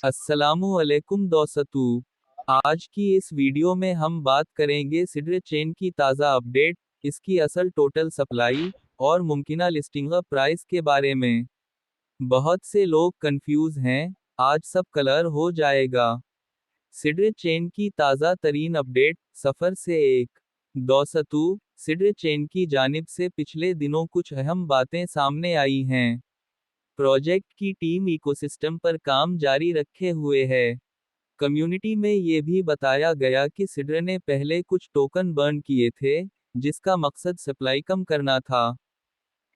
अस्सलामुअलैकुम दोस्तों। आज की इस वीडियो में हम बात करेंगे सिड्र चेन की ताज़ा अपडेट, इसकी असल टोटल सप्लाई और मुमकिना लिस्टिंग प्राइस के बारे में। बहुत से लोग कंफ्यूज हैं, आज सब कलर हो जाएगा। सिड्र चेन की ताज़ा तरीन अपडेट, सफ़र से एक। दोस्तों, सिड्र चेन की जानिब से पिछले दिनों कुछ अहम बातें सामने आई हैं। प्रोजेक्ट की टीम इकोसिस्टम पर काम जारी रखे हुए है। कम्युनिटी में ये भी बताया गया कि सिड्र ने पहले कुछ टोकन बर्न किए थे, जिसका मकसद सप्लाई कम करना था।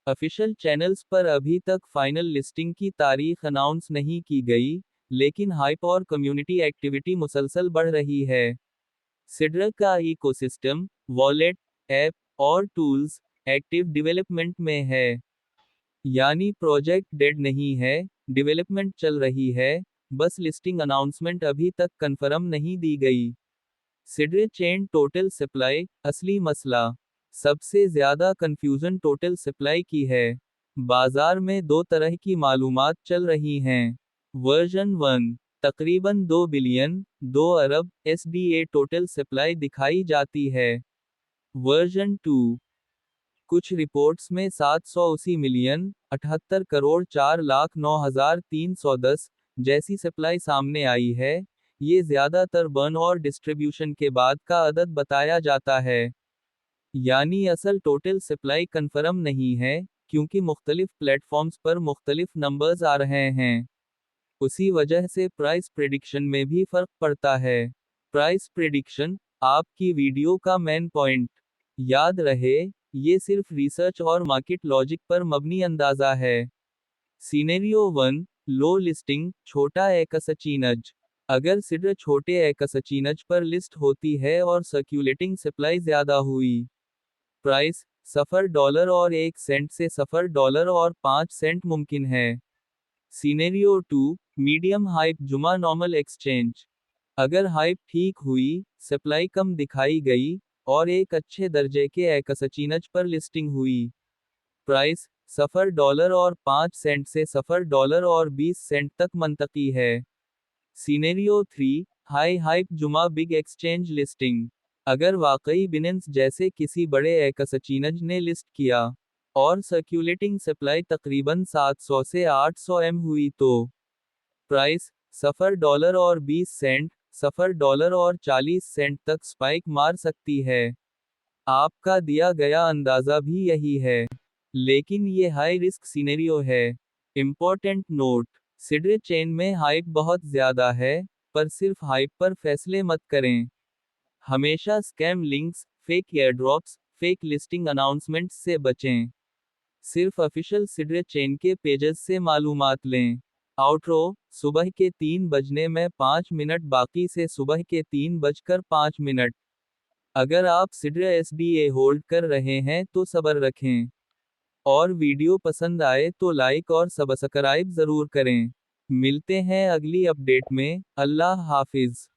ऑफिशियल चैनल्स पर अभी तक फाइनल लिस्टिंग की तारीख अनाउंस नहीं की गई, लेकिन हाइप और कम्युनिटी एक्टिविटी मुसलसल बढ़ रही है। सिड्र का इकोसिस्टम, वॉलेट, ऐप और टूल्स एक्टिव डेवलपमेंट में है। यानी प्रोजेक्ट डेड नहीं है, डेवलपमेंट चल रही है, बस लिस्टिंग अनाउंसमेंट अभी तक कंफर्म नहीं दी गई। सिड्र चेन टोटल सप्लाई, असली मसला। सबसे ज्यादा कंफ्यूजन टोटल सप्लाई की है। बाजार में दो तरह की मालूमात चल रही हैं। वर्जन 1 तकरीबन 2 बिलियन 2 अरब एसडीए टोटल सप्लाई दिखाई जाती है। वर्जन 2 कुछ रिपोर्ट्स में 780 मिलियन 78 करोड़ 4,09,310 जैसी सप्लाई सामने आई है। ये ज्यादातर बर्न और डिस्ट्रीब्यूशन के बाद का अदद बताया जाता है। यानी असल टोटल सप्लाई कंफर्म नहीं है, क्योंकि मुख्तलिफ प्लेटफॉर्म्स पर मुख्तलिफ नंबर्स आ रहे हैं। उसी वजह से प्राइस प्रेडिक्शन में भी फर्क पड़ता है। प्राइस प्रेडिक्शन, आपकी वीडियो का मेन पॉइंट। याद रहे, ये सिर्फ रिसर्च और मार्केट लॉजिक पर मबनी अंदाजा है। सीनेरियो 1 लो लिस्टिंग, छोटा एकसचीनज। अगर सिड्र छोटे एकसचीनज पर लिस्ट होती है और सर्क्यूलेटिंग सप्लाई ज्यादा हुई। प्राइस, $1 से $5 मुमकिन है। सीनेरियो 2 मीडियम हाइप जुमा नॉर्मल एक्सचेंज। अगर हाइप ठीक हुई, सप्लाई कम दिखाई गई, और एक अच्छे दर्जे के एकसचीनज पर लिस्टिंग हुई। प्राइस, $5 से $20 तक मंतकी है। सीनेरियो 3 हाई हाइप जुमा बिग एक्सचेंज लिस्टिंग। अगर वाकई बिनेंस जैसे किसी बड़े एकसचीनज ने लिस्ट किया, और सर्क्यूलेटिंग सप्लाई तकरीबन 700 से 800 एम हुई तो प्राइस, $20 $40 तक स्पाइक मार सकती है। आपका दिया गया अंदाजा भी यही है। लेकिन ये हाई रिस्क सिनेरियो है। इम्पोर्टेंट नोट, सिड्र चेन में हाइप बहुत ज्यादा है, पर सिर्फ हाइप पर फैसले मत करें। हमेशा scam links, fake airdrops, fake listing announcements से बचें। सिर्फ ऑफिशियल सिड्र चेन के पेजेस से मालूमात लें। आउटरो, सुबह के 3 बजने में 5 मिनट बाकी से सुबह के 3:05। अगर आप सिड्र एसडीए होल्ड कर रहे हैं तो सब्र रखें। और वीडियो पसंद आए तो लाइक और सब्सक्राइब जरूर करें। मिलते हैं अगली अपडेट में। अल्लाह हाफिज।